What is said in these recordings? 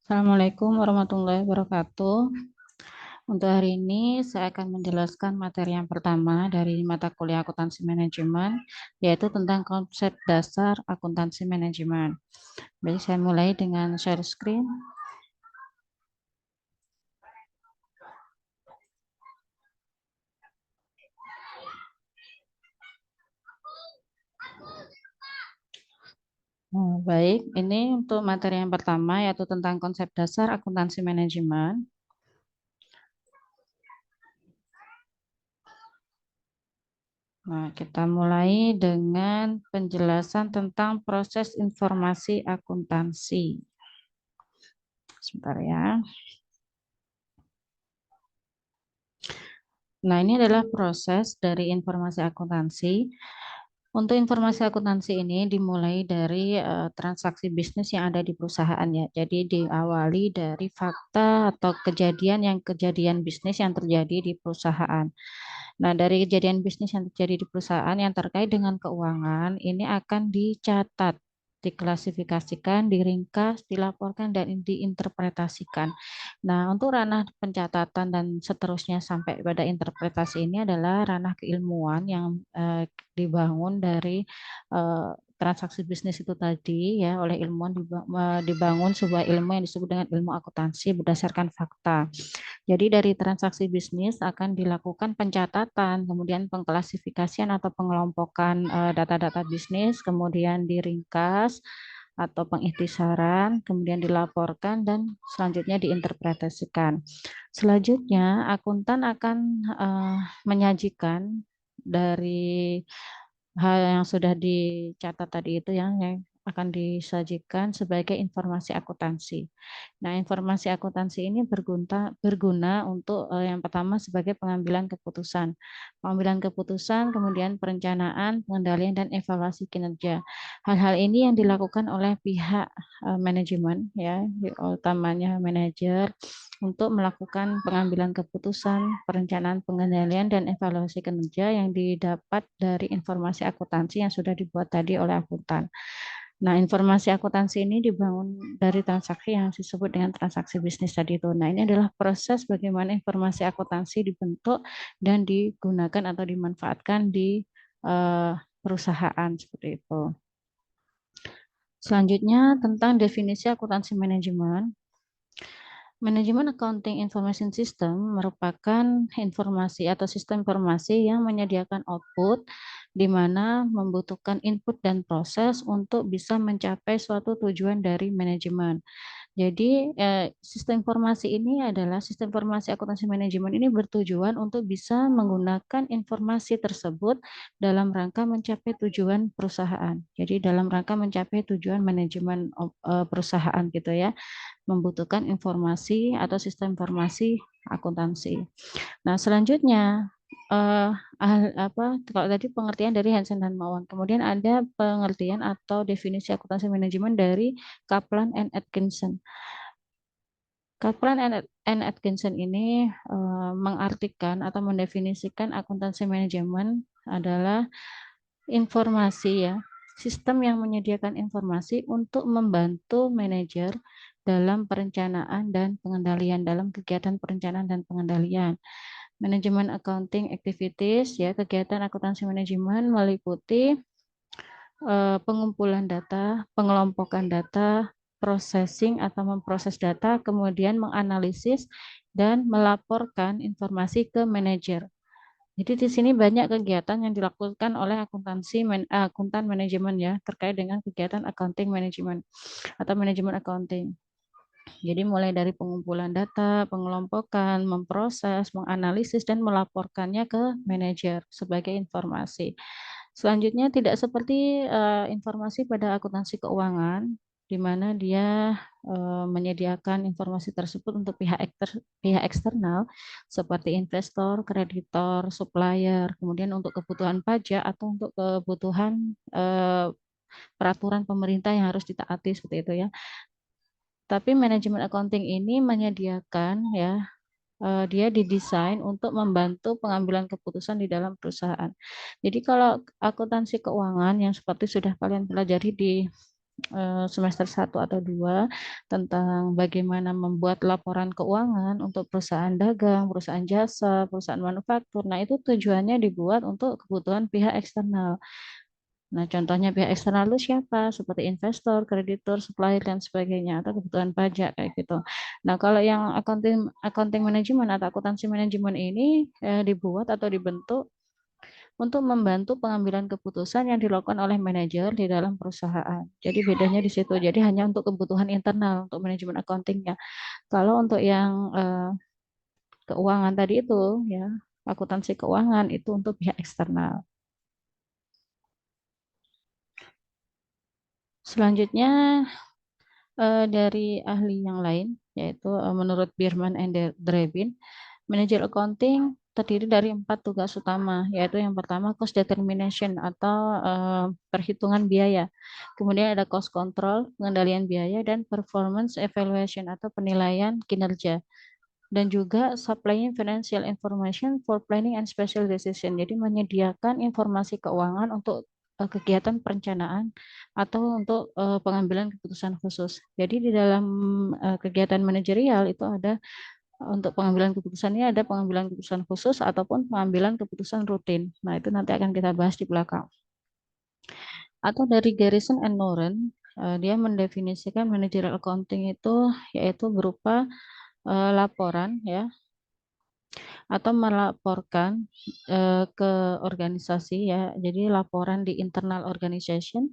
Assalamualaikum warahmatullahi wabarakatuh. Untuk hari ini saya akan menjelaskan materi yang pertama dari mata kuliah akuntansi manajemen, yaitu tentang konsep dasar akuntansi manajemen. Baik, saya mulai dengan share screen. Baik, ini untuk materi yang pertama yaitu tentang konsep dasar akuntansi manajemen. Nah, kita mulai dengan penjelasan tentang proses informasi akuntansi. Sebentar ya. Nah, ini adalah proses dari informasi akuntansi. Untuk informasi akuntansi ini dimulai dari transaksi bisnis yang ada di perusahaan ya. Jadi diawali dari fakta atau kejadian bisnis yang terjadi di perusahaan. Nah, dari kejadian bisnis yang terjadi di perusahaan yang terkait dengan keuangan ini akan dicatat, diklasifikasikan, diringkas, dilaporkan, dan diinterpretasikan. Nah, untuk ranah pencatatan dan seterusnya sampai pada interpretasi ini adalah ranah keilmuan yang dibangun dari transaksi bisnis itu tadi ya oleh ilmuwan dibangun sebuah ilmu yang disebut dengan ilmu akuntansi berdasarkan fakta. Jadi dari transaksi bisnis akan dilakukan pencatatan, kemudian pengklasifikasian atau pengelompokan data-data bisnis, kemudian diringkas atau pengikhtisaran, kemudian dilaporkan dan selanjutnya diinterpretasikan. Selanjutnya akuntan akan menyajikan dari hal yang sudah dicatat tadi itu yang akan disajikan sebagai informasi akuntansi. Nah, informasi akuntansi ini berguna untuk yang pertama sebagai pengambilan keputusan. Pengambilan keputusan, kemudian perencanaan, pengendalian, dan evaluasi kinerja. Hal-hal ini yang dilakukan oleh pihak manajemen, ya, utamanya manajer, untuk melakukan pengambilan keputusan, perencanaan, pengendalian, dan evaluasi kinerja yang didapat dari informasi akuntansi yang sudah dibuat tadi oleh akuntan. Nah, informasi akuntansi ini dibangun dari transaksi yang disebut dengan transaksi bisnis tadi itu. Nah, ini adalah proses bagaimana informasi akuntansi dibentuk dan digunakan atau dimanfaatkan di perusahaan seperti itu. Selanjutnya tentang definisi akuntansi manajemen. Manajemen Accounting Information System merupakan informasi atau sistem informasi yang menyediakan output di mana membutuhkan input dan proses untuk bisa mencapai suatu tujuan dari manajemen. Jadi sistem informasi ini adalah sistem informasi akuntansi manajemen ini bertujuan untuk bisa menggunakan informasi tersebut dalam rangka mencapai tujuan perusahaan. Jadi dalam rangka mencapai tujuan manajemen perusahaan gitu ya, membutuhkan informasi atau sistem informasi akuntansi. Nah, selanjutnya kalau tadi pengertian dari Hansen dan Mawan. Kemudian ada pengertian atau definisi akuntansi manajemen dari Kaplan and Atkinson. Kaplan and Atkinson ini mengartikan atau mendefinisikan akuntansi manajemen adalah informasi ya, sistem yang menyediakan informasi untuk membantu manajer dalam perencanaan dan pengendalian dalam kegiatan perencanaan dan pengendalian. Manajemen accounting activities ya, kegiatan akuntansi manajemen meliputi pengumpulan data, pengelompokan data, processing atau memproses data, kemudian menganalisis dan melaporkan informasi ke manajer. Jadi di sini banyak kegiatan yang dilakukan oleh akuntan manajemen ya terkait dengan kegiatan accounting manajemen atau manajemen accounting. Jadi mulai dari pengumpulan data, pengelompokan, memproses, menganalisis dan melaporkannya ke manajer sebagai informasi. Selanjutnya tidak seperti informasi pada akuntansi keuangan di mana dia menyediakan informasi tersebut untuk pihak eksternal seperti investor, kreditor, supplier, kemudian untuk kebutuhan pajak atau untuk kebutuhan peraturan pemerintah yang harus ditaati seperti itu ya. Tapi manajemen accounting ini menyediakan ya dia didesain untuk membantu pengambilan keputusan di dalam perusahaan. Jadi kalau akuntansi keuangan yang seperti sudah kalian pelajari di semester 1 atau 2 tentang bagaimana membuat laporan keuangan untuk perusahaan dagang, perusahaan jasa, perusahaan manufaktur. Nah, itu tujuannya dibuat untuk kebutuhan pihak eksternal. Nah, contohnya pihak eksternal itu siapa? Seperti investor, kreditur, supplier, dan sebagainya, atau kebutuhan pajak kayak gitu. Nah, kalau yang accounting manajemen atau akuntansi manajemen ini dibuat atau dibentuk untuk membantu pengambilan keputusan yang dilakukan oleh manajer di dalam perusahaan. Jadi bedanya di situ. Jadi hanya untuk kebutuhan internal untuk manajemen accountingnya. Kalau untuk yang keuangan tadi itu ya, akuntansi keuangan itu untuk pihak eksternal. Selanjutnya dari ahli yang lain, yaitu menurut Bierman and Drebin, manajer accounting terdiri dari 4 tugas utama, yaitu yang pertama cost determination atau perhitungan biaya. Kemudian ada cost control, pengendalian biaya, dan performance evaluation atau penilaian kinerja. Dan juga supplying financial information for planning and special decision. Jadi menyediakan informasi keuangan untuk kegiatan perencanaan atau untuk pengambilan keputusan khusus. Jadi di dalam kegiatan manajerial itu ada untuk pengambilan keputusannya ada pengambilan keputusan khusus ataupun pengambilan keputusan rutin. Nah, itu nanti akan kita bahas di belakang. Atau dari Garrison and Noren, dia mendefinisikan managerial accounting itu yaitu berupa laporan ya atau melaporkan ke organisasi ya. Jadi laporan di internal organization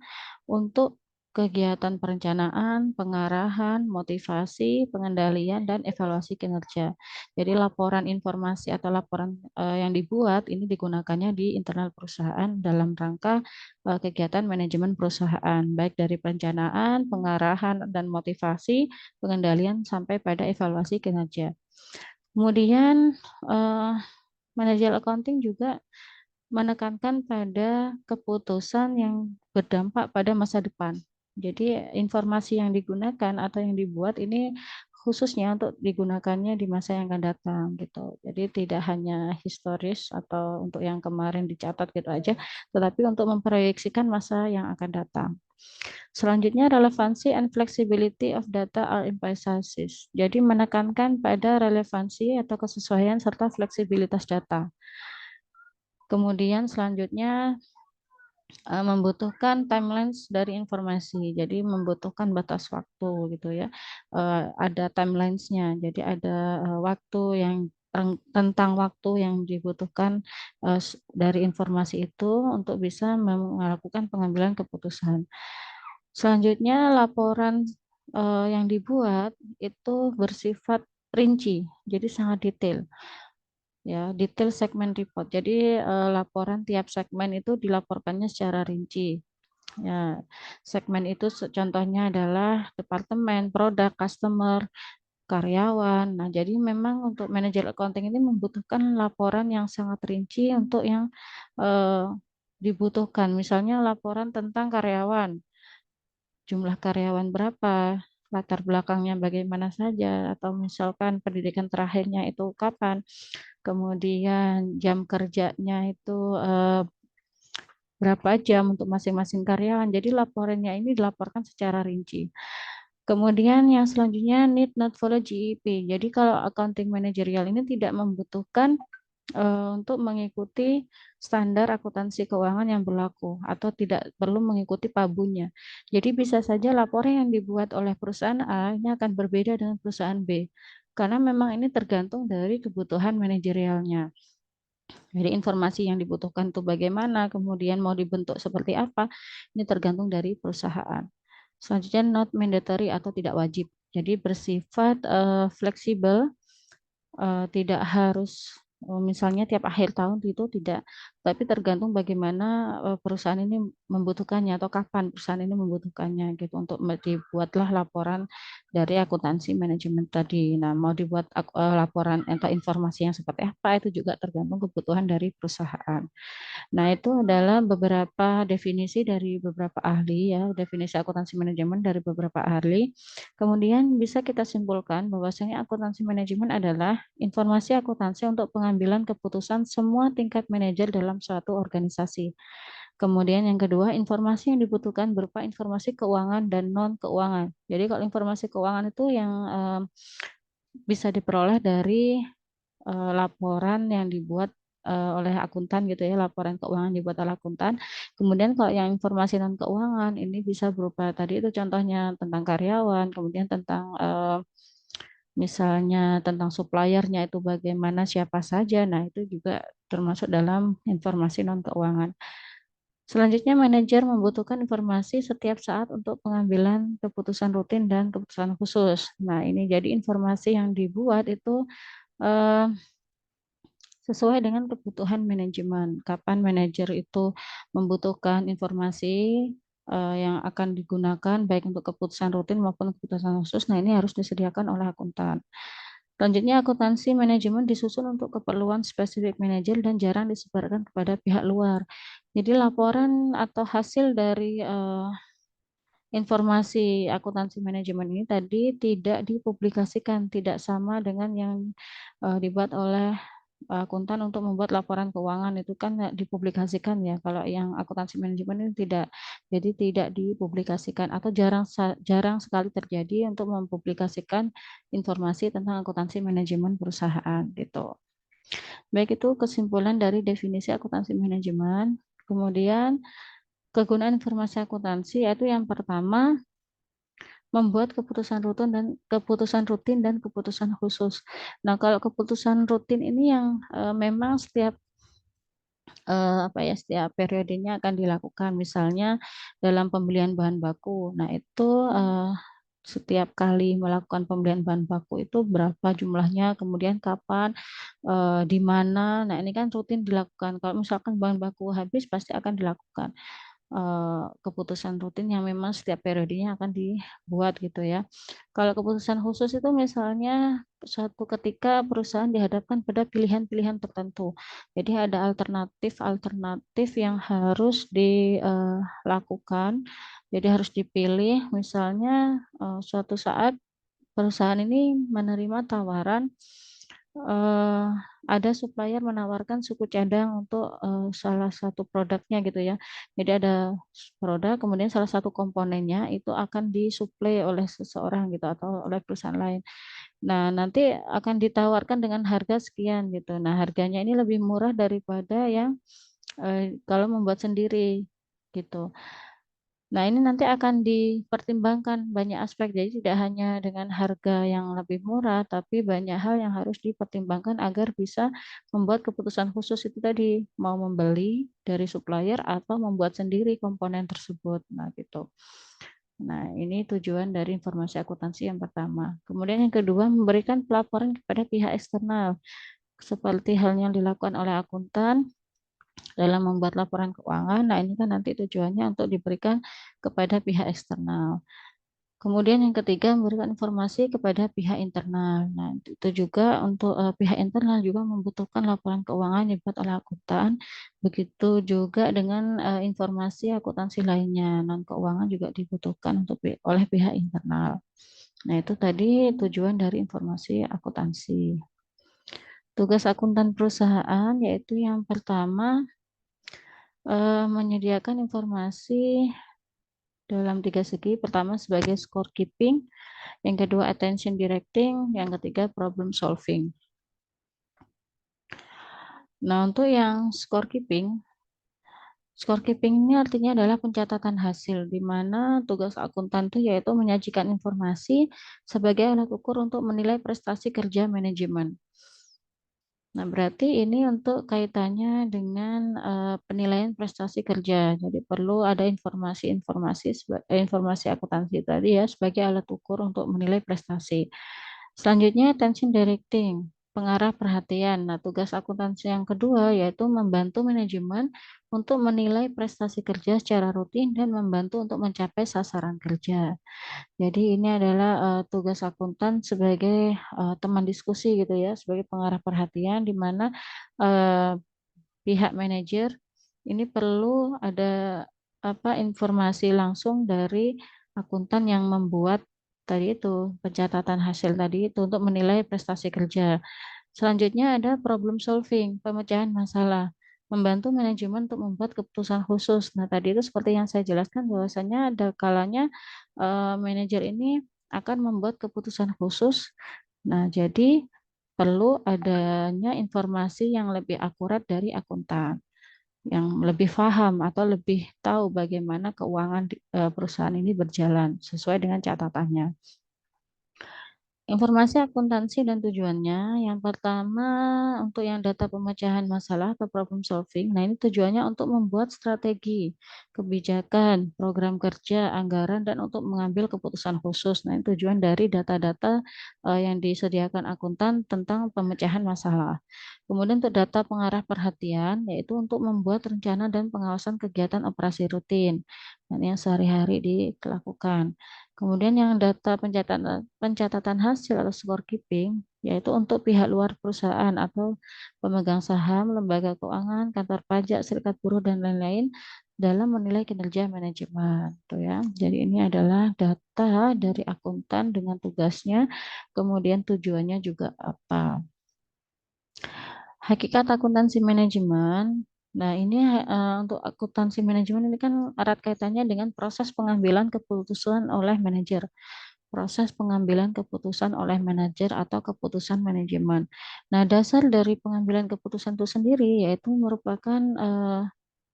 untuk kegiatan perencanaan, pengarahan, motivasi, pengendalian, dan evaluasi kinerja. Jadi laporan informasi atau laporan yang dibuat ini digunakannya di internal perusahaan dalam rangka kegiatan manajemen perusahaan, baik dari perencanaan, pengarahan, dan motivasi, pengendalian, sampai pada evaluasi kinerja. Kemudian eh, manajer accounting juga menekankan pada keputusan yang berdampak pada masa depan. Jadi informasi yang digunakan atau yang dibuat ini khususnya untuk digunakannya di masa yang akan datang gitu. Jadi tidak hanya historis atau untuk yang kemarin dicatat gitu aja, tetapi untuk memproyeksikan masa yang akan datang. Selanjutnya, relevansi and flexibility of data are emphasized. Jadi menekankan pada relevansi atau kesesuaian serta fleksibilitas data. Kemudian selanjutnya membutuhkan timelines dari informasi. Jadi membutuhkan batas waktu gitu ya. Ada timelines-nya. Jadi ada waktu yang tentang waktu yang dibutuhkan dari informasi itu untuk bisa melakukan pengambilan keputusan. Selanjutnya laporan yang dibuat itu bersifat rinci, jadi sangat detail. Ya, detail segmen report. Jadi laporan tiap segmen itu dilaporkannya secara rinci. Ya, segmen itu contohnya adalah departemen, produk, customer, karyawan. Nah, jadi memang untuk manajer accounting ini membutuhkan laporan yang sangat rinci untuk yang eh, dibutuhkan. Misalnya laporan tentang karyawan, jumlah karyawan berapa, latar belakangnya bagaimana saja, atau misalkan pendidikan terakhirnya itu kapan, kemudian jam kerjanya itu berapa jam untuk masing-masing karyawan. Jadi laporannya ini dilaporkan secara rinci. Kemudian yang selanjutnya need not follow GEP. Jadi kalau accounting managerial ini tidak membutuhkan untuk mengikuti standar akuntansi keuangan yang berlaku atau tidak perlu mengikuti pabunya. Jadi bisa saja laporan yang dibuat oleh perusahaan A ini akan berbeda dengan perusahaan B. Karena memang ini tergantung dari kebutuhan manajerialnya. Jadi informasi yang dibutuhkan itu bagaimana, kemudian mau dibentuk seperti apa, ini tergantung dari perusahaan. Selanjutnya not mandatory atau tidak wajib. Jadi bersifat fleksibel, tidak harus misalnya tiap akhir tahun itu tidak, tapi tergantung bagaimana perusahaan ini membutuhkannya atau kapan perusahaan ini membutuhkannya gitu untuk dibuatlah laporan dari akuntansi manajemen tadi. Nah, mau dibuat laporan atau informasi yang seperti apa itu juga tergantung kebutuhan dari perusahaan. Nah, itu adalah beberapa definisi dari beberapa ahli ya, definisi akuntansi manajemen dari beberapa ahli. Kemudian bisa kita simpulkan bahwasanya akuntansi manajemen adalah informasi akuntansi untuk pengambilan keputusan semua tingkat manajer dalam dalam suatu organisasi. Kemudian yang kedua, informasi yang dibutuhkan berupa informasi keuangan dan non-keuangan. Jadi kalau informasi keuangan itu yang bisa diperoleh dari laporan yang dibuat oleh akuntan gitu ya, laporan keuangan dibuat oleh akuntan. Kemudian kalau yang informasi non keuangan ini bisa berupa tadi itu contohnya tentang karyawan, kemudian tentang misalnya tentang suppliernya itu bagaimana siapa saja. Nah, itu juga termasuk dalam informasi non keuangan. Selanjutnya, manajer membutuhkan informasi setiap saat untuk pengambilan keputusan rutin dan keputusan khusus. Nah, ini jadi informasi yang dibuat itu eh, sesuai dengan kebutuhan manajemen. Kapan manajer itu membutuhkan informasi yang akan digunakan baik untuk keputusan rutin maupun keputusan khusus. Nah, ini harus disediakan oleh akuntan. Selanjutnya, akuntansi manajemen disusun untuk keperluan spesifik manajer dan jarang disebarkan kepada pihak luar. Jadi laporan atau hasil dari informasi akuntansi manajemen ini tadi tidak dipublikasikan, tidak sama dengan yang dibuat oleh akuntan untuk membuat laporan keuangan itu kan dipublikasikan ya. Kalau yang akuntansi manajemen ini tidak, jadi tidak dipublikasikan atau jarang sekali terjadi untuk mempublikasikan informasi tentang akuntansi manajemen perusahaan gitu. Baik, itu kesimpulan dari definisi akuntansi manajemen. Kemudian kegunaan informasi akuntansi yaitu yang pertama membuat keputusan rutin dan keputusan khusus. Nah, kalau keputusan rutin ini yang memang setiap setiap periodenya akan dilakukan. Misalnya dalam pembelian bahan baku. Nah, itu setiap kali melakukan pembelian bahan baku itu berapa jumlahnya, kemudian kapan, di mana. Nah, ini kan rutin dilakukan. Kalau misalkan bahan baku habis pasti akan dilakukan keputusan rutin yang memang setiap periodenya akan dibuat gitu ya. Kalau keputusan khusus itu misalnya suatu ketika perusahaan dihadapkan pada pilihan-pilihan tertentu. Jadi ada alternatif-alternatif yang harus dilakukan. Jadi harus dipilih. Misalnya suatu saat perusahaan ini menerima tawaran eh, ada supplier menawarkan suku cadang untuk salah satu produknya gitu ya. Jadi ada produk, kemudian salah satu komponennya itu akan disuplai oleh seseorang gitu atau oleh perusahaan lain. Nah, nanti akan ditawarkan dengan harga sekian gitu. Nah, harganya ini lebih murah daripada yang kalau membuat sendiri gitu. Nah, ini nanti akan dipertimbangkan banyak aspek. Jadi tidak hanya dengan harga yang lebih murah, tapi banyak hal yang harus dipertimbangkan agar bisa membuat keputusan khusus itu tadi, mau membeli dari supplier atau membuat sendiri komponen tersebut. Nah, gitu. Nah, ini tujuan dari informasi akuntansi yang pertama. Kemudian yang kedua, memberikan pelaporan kepada pihak eksternal. Seperti halnya yang dilakukan oleh akuntan dalam membuat laporan keuangan. Nah, ini kan nanti tujuannya untuk diberikan kepada pihak eksternal. Kemudian yang ketiga, memberikan informasi kepada pihak internal. Nah, itu juga untuk pihak internal juga membutuhkan laporan keuangan yang dibuat oleh akuntan. Begitu juga dengan informasi akuntansi lainnya, non keuangan juga dibutuhkan oleh pihak internal. Nah, itu tadi tujuan dari informasi akuntansi. Tugas akuntan perusahaan yaitu yang pertama menyediakan informasi dalam tiga segi. Pertama sebagai scorekeeping, yang kedua attention directing, yang ketiga problem solving. Nah, untuk yang scorekeeping ini artinya adalah pencatatan hasil, di mana tugas akuntan itu yaitu menyajikan informasi sebagai alat ukur untuk menilai prestasi kerja manajemen. Nah, berarti ini untuk kaitannya dengan penilaian prestasi kerja. Jadi perlu ada informasi akuntansi tadi ya sebagai alat ukur untuk menilai prestasi. Selanjutnya attention directing, pengarah perhatian. Nah, tugas akuntansi yang kedua yaitu membantu manajemen untuk menilai prestasi kerja secara rutin dan membantu untuk mencapai sasaran kerja. Jadi ini adalah tugas akuntan sebagai teman diskusi gitu ya, sebagai pengarah perhatian di mana uh, pihak manajer ini perlu ada informasi langsung dari akuntan yang membuat tadi itu pencatatan hasil tadi itu untuk menilai prestasi kerja. Selanjutnya ada problem solving, pemecahan masalah. membantu manajemen untuk membuat keputusan khusus. Nah, tadi itu seperti yang saya jelaskan bahwasanya ada kalanya manajer ini akan membuat keputusan khusus. Nah, jadi perlu adanya informasi yang lebih akurat dari akuntan, yang lebih paham atau lebih tahu bagaimana keuangan perusahaan ini berjalan sesuai dengan catatannya. Informasi akuntansi dan tujuannya, yang pertama untuk yang data pemecahan masalah atau problem solving. Nah, ini tujuannya untuk membuat strategi, kebijakan, program kerja, anggaran, dan untuk mengambil keputusan khusus. Nah, ini tujuan dari data-data yang disediakan akuntan tentang pemecahan masalah. Kemudian untuk data pengarah perhatian, yaitu untuk membuat rencana dan pengawasan kegiatan operasi rutin. Nah, ini yang sehari-hari dilakukan. Kemudian yang data pencatatan hasil atau scorekeeping, yaitu untuk pihak luar perusahaan atau pemegang saham, lembaga keuangan, kantor pajak, serikat buruh, dan lain-lain dalam menilai kinerja manajemen. Tuh ya. Jadi ini adalah data dari akuntan dengan tugasnya, kemudian tujuannya juga apa. Hakikat akuntansi manajemen. Nah, ini untuk akuntansi manajemen ini kan erat kaitannya dengan proses pengambilan keputusan oleh manajer. Proses pengambilan keputusan oleh manajer atau keputusan manajemen. Nah, dasar dari pengambilan keputusan itu sendiri yaitu merupakan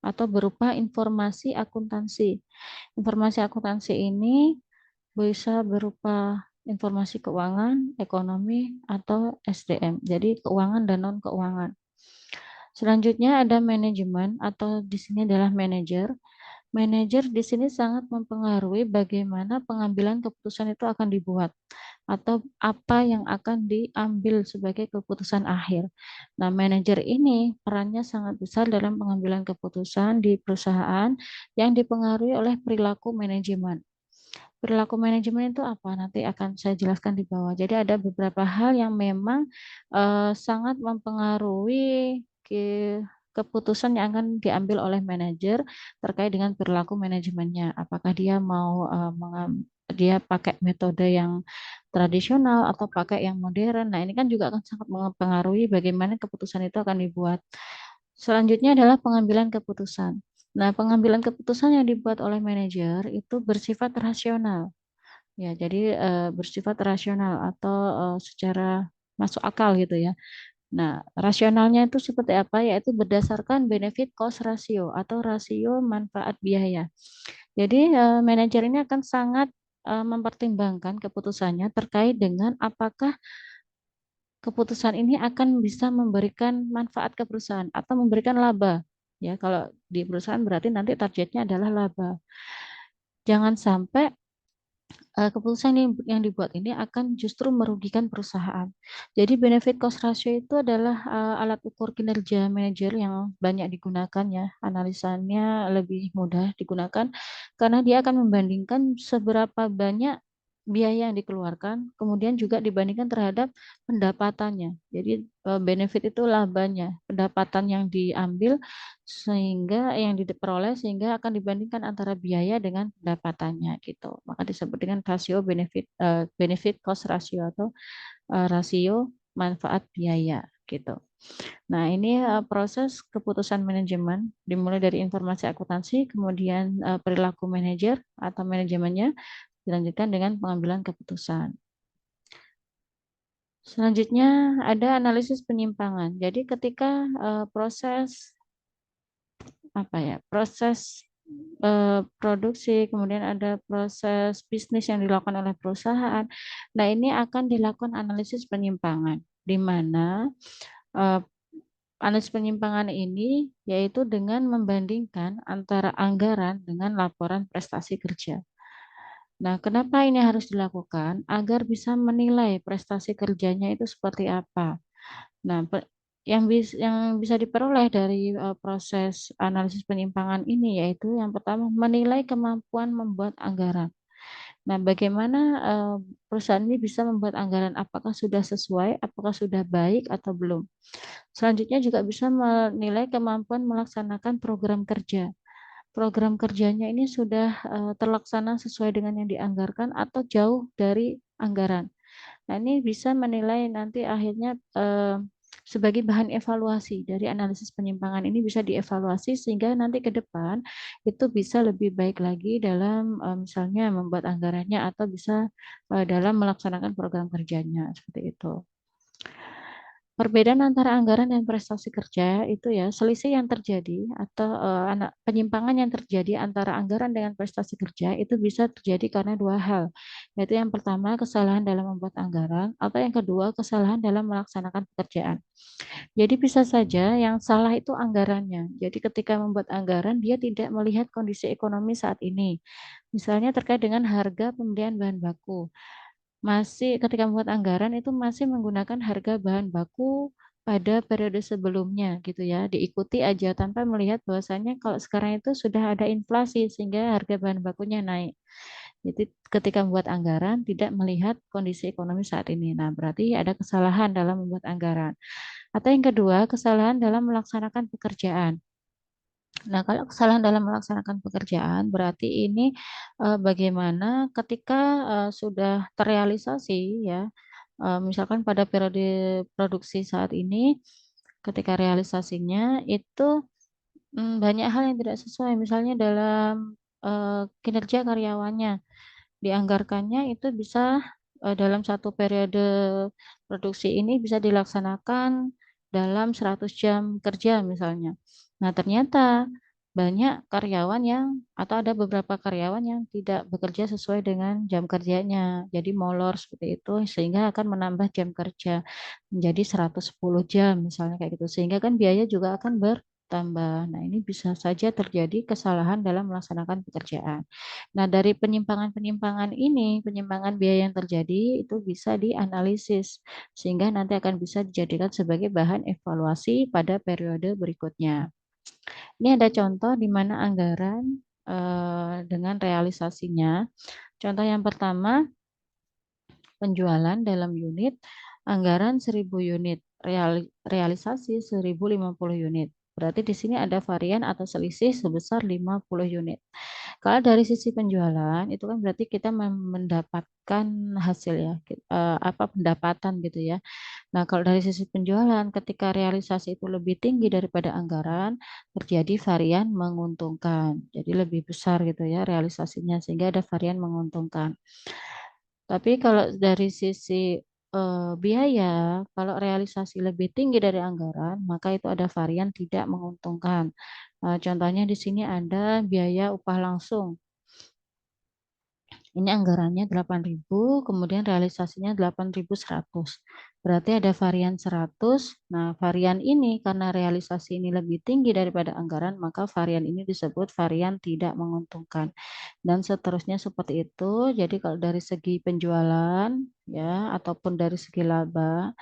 atau berupa informasi akuntansi. Informasi akuntansi ini bisa berupa informasi keuangan, ekonomi, atau SDM. Jadi keuangan dan non-keuangan. Selanjutnya ada manajemen atau di sini adalah manajer. Manajer di sini sangat mempengaruhi bagaimana pengambilan keputusan itu akan dibuat atau apa yang akan diambil sebagai keputusan akhir. Nah, manajer ini perannya sangat besar dalam pengambilan keputusan di perusahaan yang dipengaruhi oleh perilaku manajemen. Perilaku manajemen itu apa? Nanti akan saya jelaskan di bawah. Jadi ada beberapa hal yang memang sangat mempengaruhi keputusan yang akan diambil oleh manajer terkait dengan perilaku manajemennya. Apakah dia mau dia pakai metode yang tradisional atau pakai yang modern. Nah, ini kan juga akan sangat mempengaruhi bagaimana keputusan itu akan dibuat. Selanjutnya adalah pengambilan keputusan. Nah, pengambilan keputusan yang dibuat oleh manajer itu bersifat rasional. Ya, jadi bersifat rasional atau secara masuk akal gitu ya. Nah, rasionalnya itu seperti apa? Yaitu berdasarkan benefit cost ratio atau rasio manfaat biaya. Jadi manajer ini akan sangat mempertimbangkan keputusannya terkait dengan apakah keputusan ini akan bisa memberikan manfaat ke perusahaan atau memberikan laba. Ya, kalau di perusahaan berarti nanti targetnya adalah laba. Jangan sampai keputusan yang dibuat ini akan justru merugikan perusahaan. Jadi benefit cost ratio itu adalah alat ukur kinerja manajer yang banyak digunakan ya. Analisanya lebih mudah digunakan karena dia akan membandingkan seberapa banyak biaya yang dikeluarkan, kemudian juga dibandingkan terhadap pendapatannya. Jadi benefit itu labanya, pendapatan yang diambil sehingga yang diperoleh sehingga akan dibandingkan antara biaya dengan pendapatannya gitu. Maka disebut dengan rasio benefit cost ratio atau rasio manfaat biaya gitu. Nah, ini proses keputusan manajemen dimulai dari informasi akuntansi, kemudian perilaku manajer atau manajemennya, dilanjutkan dengan pengambilan keputusan. Selanjutnya ada analisis penyimpangan. Jadi ketika proses apa ya, proses produksi, kemudian ada proses bisnis yang dilakukan oleh perusahaan. Nah, ini akan dilakukan analisis penyimpangan, di mana eh, analisis penyimpangan ini yaitu dengan membandingkan antara anggaran dengan laporan prestasi kerja. Nah, kenapa ini harus dilakukan? Agar bisa menilai prestasi kerjanya itu seperti apa. Nah, yang bisa diperoleh dari proses analisis penyimpangan ini yaitu yang pertama menilai kemampuan membuat anggaran. Nah, bagaimana perusahaan ini bisa membuat anggaran? Apakah sudah sesuai, apakah sudah baik atau belum? Selanjutnya juga bisa menilai kemampuan melaksanakan program kerja. Program kerjanya ini sudah terlaksana sesuai dengan yang dianggarkan atau jauh dari anggaran. Nah, ini bisa menilai nanti akhirnya sebagai bahan evaluasi. Dari analisis penyimpangan ini bisa dievaluasi sehingga nanti ke depan itu bisa lebih baik lagi dalam misalnya membuat anggarannya atau bisa dalam melaksanakan program kerjanya seperti itu. Perbedaan antara anggaran dan prestasi kerja itu ya selisih yang terjadi atau penyimpangan yang terjadi antara anggaran dengan prestasi kerja itu bisa terjadi karena dua hal, yaitu yang pertama kesalahan dalam membuat anggaran atau yang kedua kesalahan dalam melaksanakan pekerjaan. Jadi bisa saja yang salah itu anggarannya. Jadi ketika membuat anggaran dia tidak melihat kondisi ekonomi saat ini. Misalnya terkait dengan harga pembelian bahan baku. Masih ketika membuat anggaran itu masih menggunakan harga bahan baku pada periode sebelumnya gitu ya. Diikuti aja tanpa melihat bahwasannya kalau sekarang itu sudah ada inflasi sehingga harga bahan bakunya naik. Jadi ketika membuat anggaran tidak melihat kondisi ekonomi saat ini. Nah, berarti ada kesalahan dalam membuat anggaran. Atau yang kedua, kesalahan dalam melaksanakan pekerjaan. Nah, kalau kesalahan dalam melaksanakan pekerjaan berarti ini bagaimana ketika sudah terrealisasi ya, misalkan pada periode produksi saat ini, ketika realisasinya itu banyak hal yang tidak sesuai, misalnya dalam kinerja karyawannya, dianggarkannya itu bisa dalam satu periode produksi ini bisa dilaksanakan dalam 100 jam kerja misalnya. Nah, ternyata banyak karyawan yang atau ada beberapa karyawan yang tidak bekerja sesuai dengan jam kerjanya. Jadi molor seperti itu sehingga akan menambah jam kerja menjadi 110 jam misalnya kayak gitu. Sehingga kan biaya juga akan bertambah. Nah, ini bisa saja terjadi kesalahan dalam melaksanakan pekerjaan. Nah, dari penyimpangan-penyimpangan ini, penyimpangan biaya yang terjadi itu bisa dianalisis sehingga nanti akan bisa dijadikan sebagai bahan evaluasi pada periode berikutnya. Ini ada contoh di mana anggaran dengan realisasinya. Contoh yang pertama, penjualan dalam unit, anggaran 1000 unit, realisasi 1050 unit. Berarti di sini ada varian atau selisih sebesar 50 unit. Kalau dari sisi penjualan itu kan berarti kita mendapatkan hasil ya, apa pendapatan gitu ya. Nah, kalau dari sisi penjualan ketika realisasi itu lebih tinggi daripada anggaran, terjadi varian menguntungkan. Jadi lebih besar gitu ya realisasinya sehingga ada varian menguntungkan. Tapi kalau dari sisi biaya, kalau realisasi lebih tinggi dari anggaran, maka itu ada varian tidak menguntungkan. Contohnya di sini ada biaya upah langsung. Ini anggarannya 8.000, kemudian realisasinya 8.100. Berarti ada varian 100. Nah, varian ini karena realisasi ini lebih tinggi daripada anggaran, maka varian ini disebut varian tidak menguntungkan. Dan seterusnya seperti itu. Jadi kalau dari segi penjualan ya ataupun dari segi laba,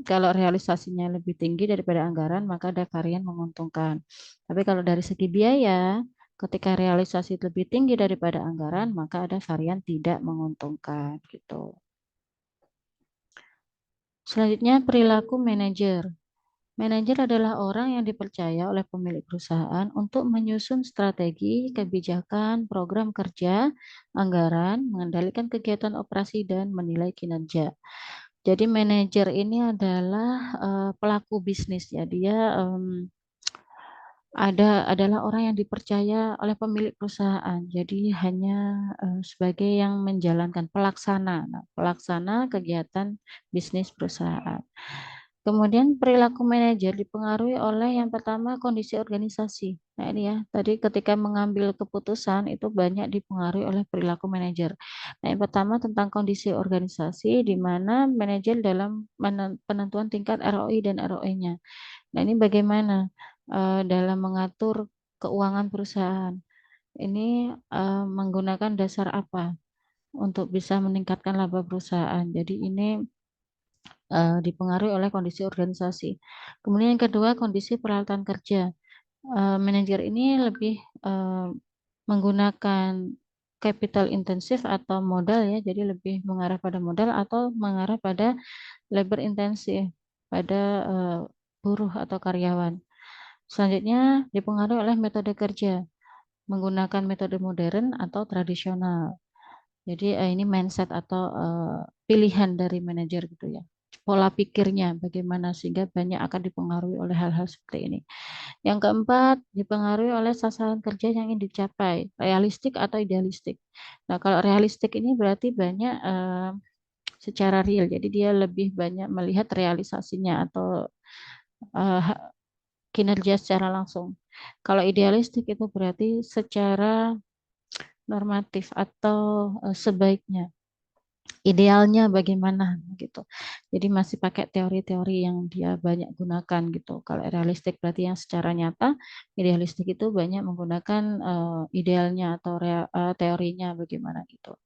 kalau realisasinya lebih tinggi daripada anggaran, maka ada varian menguntungkan. Tapi kalau dari segi biaya, ketika realisasi lebih tinggi daripada anggaran, maka ada varian tidak menguntungkan gitu. Selanjutnya perilaku manajer. Manajer adalah orang yang dipercaya oleh pemilik perusahaan untuk menyusun strategi, kebijakan, program kerja, anggaran, mengendalikan kegiatan operasi, dan menilai kinerja. Jadi manajer ini adalah pelaku bisnis ya. Dia adalah orang yang dipercaya oleh pemilik perusahaan. Jadi hanya sebagai yang menjalankan pelaksana, pelaksana kegiatan bisnis perusahaan. Kemudian perilaku manajer dipengaruhi oleh yang pertama kondisi organisasi. Nah ini ya, tadi ketika mengambil keputusan itu banyak dipengaruhi oleh perilaku manajer. Nah yang pertama tentang kondisi organisasi di mana manajer dalam penentuan tingkat ROI dan ROE-nya. Nah ini bagaimana dalam mengatur keuangan perusahaan. Ini menggunakan dasar apa untuk bisa meningkatkan laba perusahaan. Jadi ini dipengaruhi oleh kondisi organisasi. Kemudian yang kedua, kondisi peralatan kerja. Manajer ini lebih menggunakan capital intensif atau modal ya, jadi lebih mengarah pada modal atau mengarah pada labor intensif pada buruh atau karyawan. Selanjutnya dipengaruhi oleh metode kerja, menggunakan metode modern atau tradisional. Jadi ini mindset atau pilihan dari manajer gitu ya. pola pikirnya bagaimana sehingga banyak akan dipengaruhi oleh hal-hal seperti ini. Yang keempat, dipengaruhi oleh sasaran kerja yang ingin dicapai, realistik atau idealistik. Nah, kalau realistik ini berarti banyak secara real, jadi dia lebih banyak melihat realisasinya atau eh, kinerja secara langsung. Kalau idealistik itu berarti secara normatif atau sebaiknya, idealnya bagaimana gitu. Jadi masih pakai teori-teori yang dia banyak gunakan gitu. Kalau realistik berarti yang secara nyata, idealistik itu banyak menggunakan idealnya atau teorinya bagaimana gitu.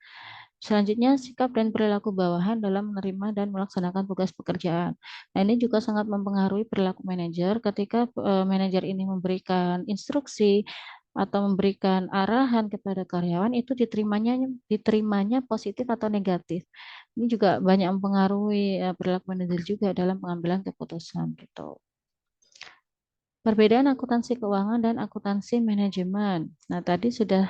Selanjutnya, sikap dan perilaku bawahan dalam menerima dan melaksanakan tugas pekerjaan. Nah, ini juga sangat mempengaruhi perilaku manajer ketika manajer ini memberikan instruksi atau memberikan arahan kepada karyawan itu diterimanya positif atau negatif. Ini juga banyak mempengaruhi perilaku manajer juga dalam pengambilan keputusan gitu. Perbedaan akuntansi keuangan dan akuntansi manajemen. Nah, tadi sudah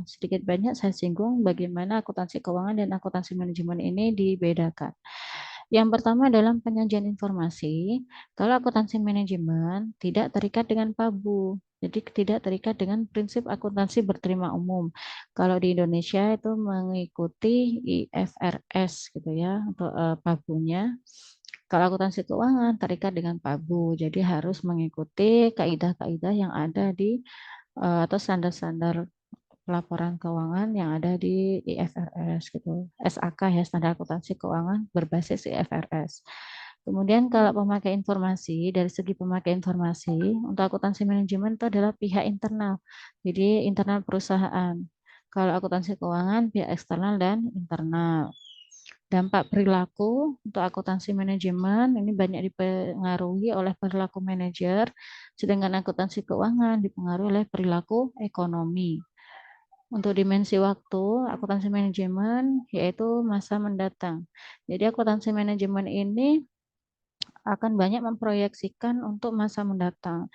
sedikit banyak saya singgung bagaimana akuntansi keuangan dan akuntansi manajemen ini dibedakan. Yang pertama dalam penyajian informasi, kalau akuntansi manajemen tidak terikat dengan PABU, jadi tidak terikat dengan prinsip akuntansi berterima umum. Kalau di Indonesia itu mengikuti IFRS gitu ya untuk PABU-nya. Kalau akuntansi keuangan terikat dengan PABU, jadi harus mengikuti kaidah-kaidah yang ada di atau standar-standar pelaporan keuangan yang ada di IFRS gitu. SAK ya, standar akuntansi keuangan berbasis IFRS. Kemudian kalau pemakai informasi, dari segi pemakai informasi, untuk akuntansi manajemen itu adalah pihak internal. Jadi internal perusahaan. Kalau akuntansi keuangan, pihak eksternal dan internal. Dampak perilaku untuk akuntansi manajemen ini banyak dipengaruhi oleh perilaku manajer, sedangkan akuntansi keuangan dipengaruhi oleh perilaku ekonomi. Untuk dimensi waktu, akuntansi manajemen yaitu masa mendatang. Jadi akuntansi manajemen ini akan banyak memproyeksikan untuk masa mendatang.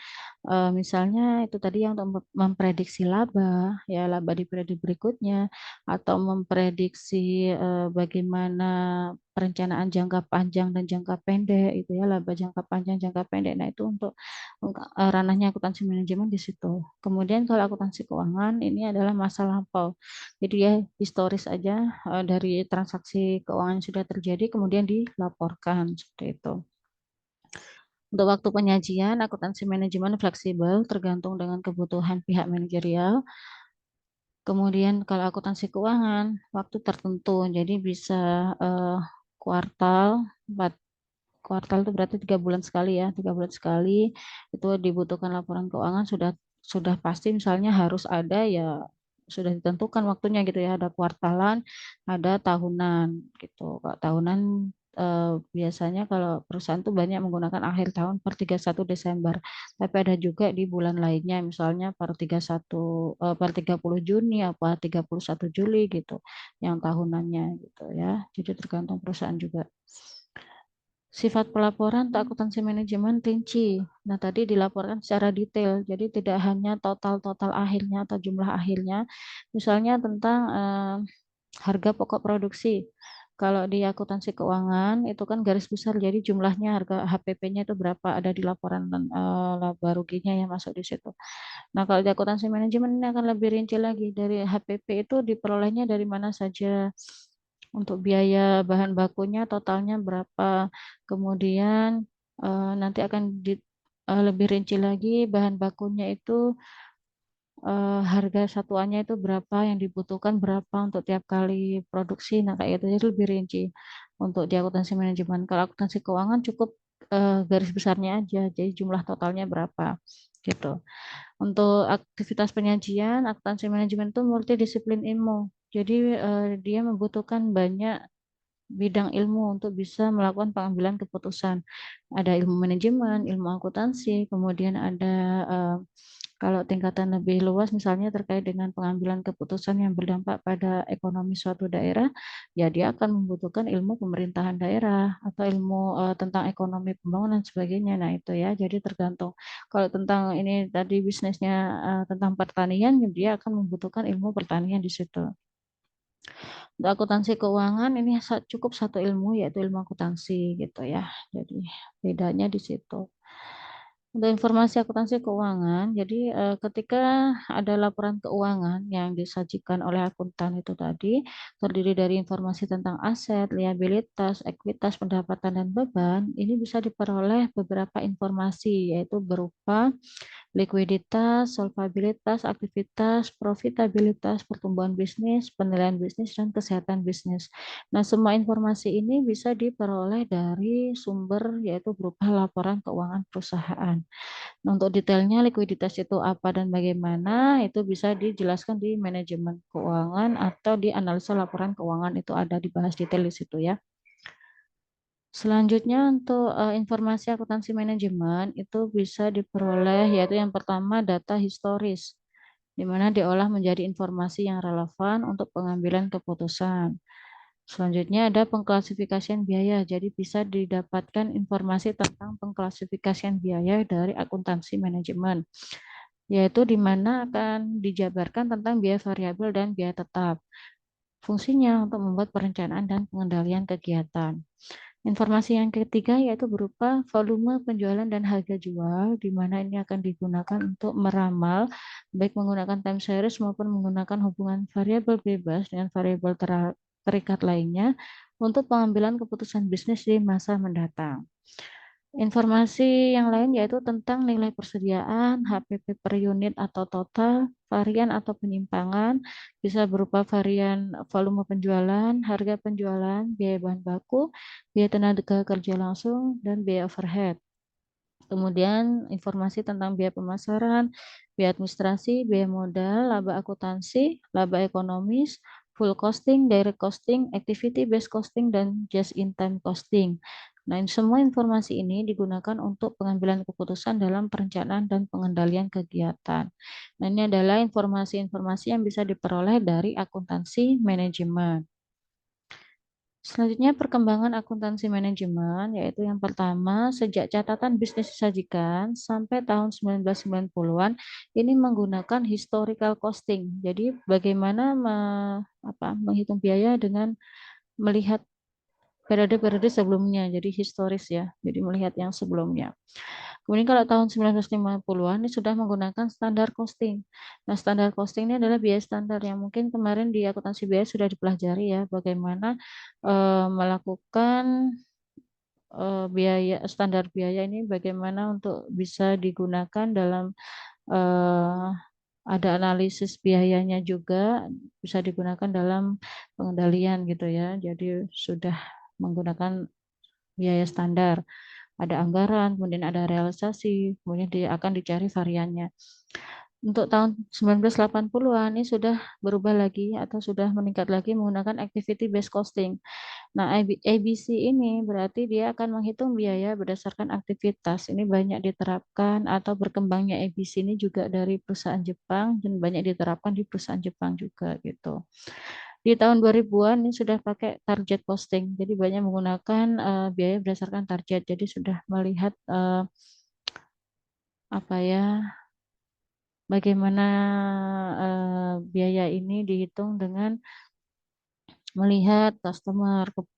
Misalnya itu tadi yang untuk memprediksi laba, ya laba di periode berikutnya, atau memprediksi bagaimana perencanaan jangka panjang dan jangka pendek, itu ya laba jangka panjang, jangka pendek. Nah itu untuk ranahnya akuntansi manajemen di situ. Kemudian kalau akuntansi keuangan ini adalah masa lampau. Jadi ya historis aja dari transaksi keuangan yang sudah terjadi, kemudian dilaporkan seperti itu. Untuk waktu penyajian, akuntansi manajemen fleksibel tergantung dengan kebutuhan pihak manajerial. Kemudian kalau akuntansi keuangan, waktu tertentu, jadi bisa eh, kuartal, 4 kuartal itu berarti 3 bulan sekali ya, 3 bulan sekali itu dibutuhkan laporan keuangan sudah pasti misalnya harus ada ya sudah ditentukan waktunya gitu ya, ada kuartalan, ada tahunan gitu. Kalau tahunan biasanya kalau perusahaan tuh banyak menggunakan akhir tahun per 31 Desember. Tapi ada juga di bulan lainnya misalnya per 31 per 30 Juni apa 31 Juli gitu yang tahunannya gitu ya. Jadi tergantung perusahaan juga. Sifat pelaporan atau akuntansi manajemen rinci. Nah, tadi dilaporkan secara detail, jadi tidak hanya total-total akhirnya atau jumlah akhirnya. Misalnya tentang harga pokok produksi. Kalau di akuntansi keuangan itu kan garis besar, jadi jumlahnya harga HPP-nya itu berapa ada di laporan laba ruginya yang masuk di situ. Nah, kalau di akuntansi manajemen ini akan lebih rinci lagi. Dari HPP itu diperolehnya dari mana saja. Untuk biaya bahan bakunya totalnya berapa. Kemudian nanti akan lebih rinci lagi bahan bakunya itu harga satuannya itu berapa yang dibutuhkan berapa untuk tiap kali produksi. Nah, kayak itu jadi lebih rinci untuk di akuntansi manajemen. Kalau akuntansi keuangan cukup garis besarnya aja. Jadi jumlah totalnya berapa gitu. Untuk aktivitas penyajian, akuntansi manajemen itu multidisiplin ilmu. Jadi dia membutuhkan banyak bidang ilmu untuk bisa melakukan pengambilan keputusan. Ada ilmu manajemen, ilmu akuntansi, kemudian ada kalau tingkatan lebih luas misalnya terkait dengan pengambilan keputusan yang berdampak pada ekonomi suatu daerah, ya dia akan membutuhkan ilmu pemerintahan daerah atau ilmu tentang ekonomi pembangunan sebagainya. Nah, itu ya. Jadi tergantung. Kalau tentang ini tadi bisnisnya tentang pertanian, dia akan membutuhkan ilmu pertanian di situ. Untuk akuntansi keuangan ini cukup satu ilmu, yaitu ilmu akuntansi gitu ya. Jadi bedanya di situ. Untuk informasi akuntansi keuangan, jadi ketika ada laporan keuangan yang disajikan oleh akuntan itu tadi, terdiri dari informasi tentang aset, liabilitas, ekuitas, pendapatan, dan beban, ini bisa diperoleh beberapa informasi, yaitu berupa likuiditas, solvabilitas, aktivitas, profitabilitas, pertumbuhan bisnis, penilaian bisnis, dan kesehatan bisnis. Nah, semua informasi ini bisa diperoleh dari sumber yaitu berupa laporan keuangan perusahaan. Nah, untuk detailnya likuiditas itu apa dan bagaimana itu bisa dijelaskan di manajemen keuangan atau di analisa laporan keuangan, itu ada dibahas detail di situ ya. Selanjutnya untuk informasi akuntansi manajemen itu bisa diperoleh yaitu yang pertama data historis, di mana diolah menjadi informasi yang relevan untuk pengambilan keputusan. Selanjutnya ada pengklasifikasian biaya, jadi bisa didapatkan informasi tentang pengklasifikasian biaya dari akuntansi manajemen, yaitu di mana akan dijabarkan tentang biaya variabel dan biaya tetap. Fungsinya untuk membuat perencanaan dan pengendalian kegiatan. Informasi yang ketiga yaitu berupa volume penjualan dan harga jual, di mana ini akan digunakan untuk meramal, baik menggunakan time series maupun menggunakan hubungan variabel bebas dengan variabel terikat lainnya untuk pengambilan keputusan bisnis di masa mendatang. Informasi yang lain yaitu tentang nilai persediaan, HPP per unit atau total, varian atau penyimpangan, bisa berupa varian volume penjualan, harga penjualan, biaya bahan baku, biaya tenaga kerja langsung, dan biaya overhead. Kemudian informasi tentang biaya pemasaran, biaya administrasi, biaya modal, laba akuntansi, laba ekonomis, full costing, direct costing, activity based costing, dan just in time costing. Nah, semua informasi ini digunakan untuk pengambilan keputusan dalam perencanaan dan pengendalian kegiatan. Nah, ini adalah informasi-informasi yang bisa diperoleh dari akuntansi manajemen. Selanjutnya perkembangan akuntansi manajemen, yaitu yang pertama sejak catatan bisnis disajikan sampai tahun 1990-an ini menggunakan historical costing. Jadi bagaimana menghitung biaya dengan melihat periode-periode sebelumnya, jadi historis ya, jadi melihat yang sebelumnya. Kemudian kalau tahun 1950-an ini sudah menggunakan standar costing. Nah, standar costing ini adalah biaya standar yang mungkin kemarin di akuntansi biaya sudah dipelajari ya, bagaimana melakukan biaya standar biaya ini bagaimana untuk bisa digunakan dalam eh, ada analisis biayanya juga bisa digunakan dalam pengendalian gitu ya. Jadi sudah menggunakan biaya standar. Ada anggaran, kemudian ada realisasi, kemudian dia akan dicari variannya. Untuk tahun 1980-an ini sudah berubah lagi atau sudah meningkat lagi menggunakan activity based costing. Nah, ABC ini berarti dia akan menghitung biaya berdasarkan aktivitas. Ini banyak diterapkan atau berkembangnya ABC ini juga dari perusahaan Jepang dan banyak diterapkan di perusahaan Jepang juga gitu. Di tahun 2000-an ini sudah pakai target costing. Jadi banyak menggunakan biaya berdasarkan target. Jadi sudah melihat apa ya bagaimana biaya ini dihitung dengan melihat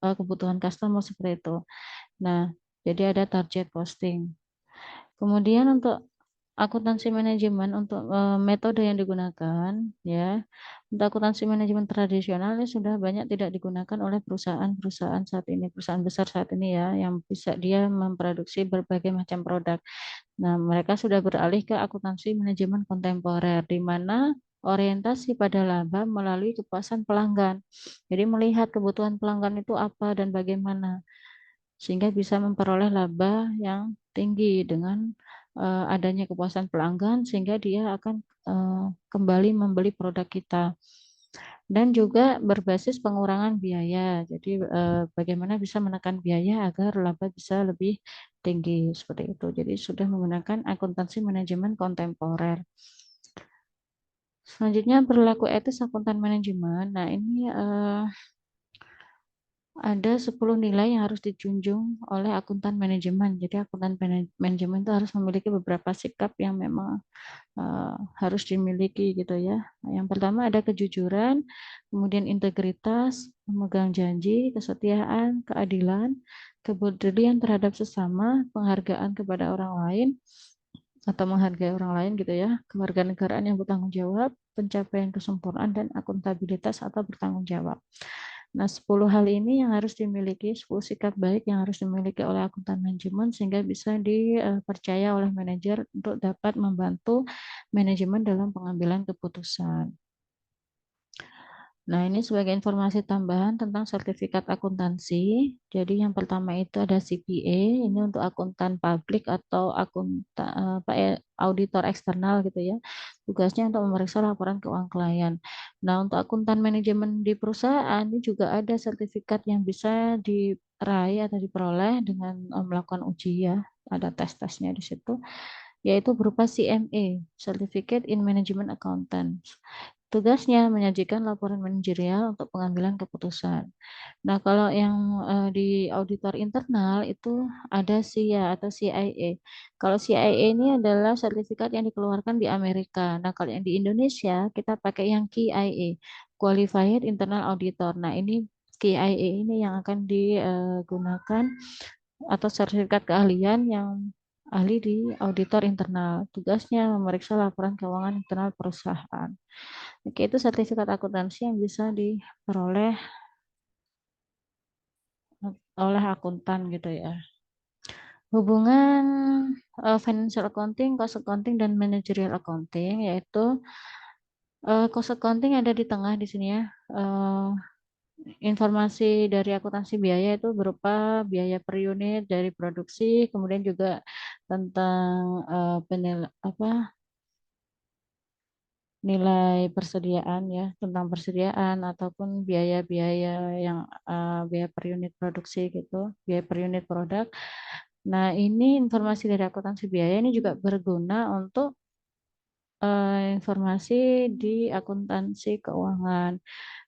kebutuhan customer seperti itu. Nah, jadi ada target costing. Kemudian untuk akuntansi manajemen untuk metode yang digunakan ya. Untuk akuntansi manajemen tradisional ini sudah banyak tidak digunakan oleh perusahaan-perusahaan saat ini, perusahaan besar saat ini ya yang bisa dia memproduksi berbagai macam produk. Nah, mereka sudah beralih ke akuntansi manajemen kontemporer di mana orientasi pada laba melalui kepuasan pelanggan. Jadi melihat kebutuhan pelanggan itu apa dan bagaimana sehingga bisa memperoleh laba yang tinggi dengan adanya kepuasan pelanggan sehingga dia akan kembali membeli produk kita dan juga berbasis pengurangan biaya. Jadi bagaimana bisa menekan biaya agar laba bisa lebih tinggi seperti itu. Jadi sudah menggunakan akuntansi manajemen kontemporer. Selanjutnya berlaku etis akuntan manajemen. Nah, ini ada 10 nilai yang harus dijunjung oleh akuntan manajemen. Jadi akuntan manajemen itu harus memiliki beberapa sikap yang memang harus dimiliki gitu ya. Yang pertama ada kejujuran, kemudian integritas, memegang janji, kesetiaan, keadilan, kepedulian terhadap sesama, penghargaan kepada orang lain atau menghargai orang lain gitu ya, kewarganegaraan yang bertanggung jawab, pencapaian kesempurnaan dan akuntabilitas atau bertanggung jawab. Nah, 10 hal ini yang harus dimiliki, 10 sikap baik yang harus dimiliki oleh akuntan manajemen sehingga bisa dipercaya oleh manajer untuk dapat membantu manajemen dalam pengambilan keputusan. Nah, ini sebagai informasi tambahan tentang sertifikat akuntansi. Jadi yang pertama itu ada CPA, ini untuk akuntan publik atau auditor eksternal gitu ya. Tugasnya untuk memeriksa laporan keuangan klien. Nah, untuk akuntan manajemen di perusahaan ini juga ada sertifikat yang bisa diraih atau diperoleh dengan melakukan uji ya. Ada tes-tesnya di situ, yaitu berupa CMA, Certificate in Management Accountant. Tugasnya menyajikan laporan manajerial untuk pengambilan keputusan. Nah, kalau yang di auditor internal itu ada SIA atau CIA. Kalau CIA ini adalah sertifikat yang dikeluarkan di Amerika. Nah, kalau yang di Indonesia kita pakai yang QIA, Qualified Internal Auditor. Nah, ini QIA ini yang akan digunakan atau sertifikat keahlian yang ahli di auditor internal. Tugasnya memeriksa laporan keuangan internal perusahaan. Oke, itu sertifikat akuntansi yang bisa diperoleh oleh akuntan gitu ya. Hubungan financial accounting, cost accounting, dan managerial accounting, yaitu cost accounting ada di tengah di sini ya. Informasi dari akuntansi biaya itu berupa biaya per unit dari produksi, kemudian juga tentang nilai persediaan ya, tentang persediaan ataupun biaya-biaya yang biaya per unit produksi gitu, biaya per unit produk. Nah, ini informasi dari akuntansi biaya ini juga berguna untuk informasi di akuntansi keuangan.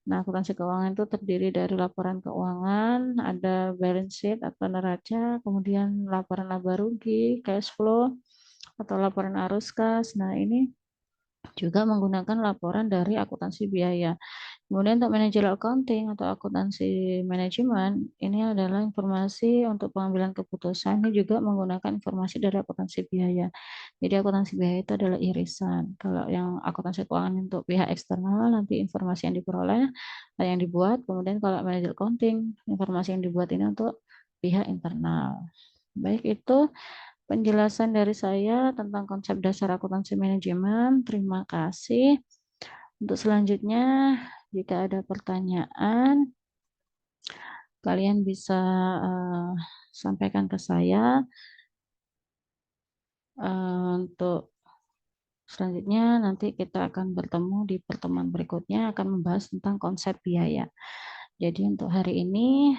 Nah, akuntansi keuangan itu terdiri dari laporan keuangan, ada balance sheet atau neraca, kemudian laporan laba rugi, cash flow, atau laporan arus kas. Nah, ini juga menggunakan laporan dari akuntansi biaya. Kemudian untuk managerial accounting atau akuntansi manajemen, ini adalah informasi untuk pengambilan keputusan. Ini juga menggunakan informasi dari akuntansi biaya. Jadi akuntansi biaya itu adalah irisan. Kalau yang akuntansi keuangan untuk pihak eksternal, nanti informasi yang diperoleh, yang dibuat. Kemudian kalau managerial accounting, informasi yang dibuat ini untuk pihak internal. Baik, itu penjelasan dari saya tentang konsep dasar akuntansi manajemen. Terima kasih. Untuk selanjutnya, jika ada pertanyaan, kalian bisa sampaikan ke saya. Untuk selanjutnya, nanti kita akan bertemu di pertemuan berikutnya, akan membahas tentang konsep biaya. Jadi untuk hari ini,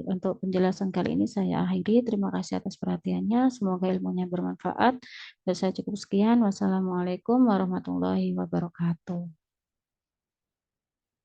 untuk penjelasan kali ini saya akhiri. Terima kasih atas perhatiannya. Semoga ilmunya bermanfaat. Dan saya cukup sekian. Wassalamualaikum warahmatullahi wabarakatuh.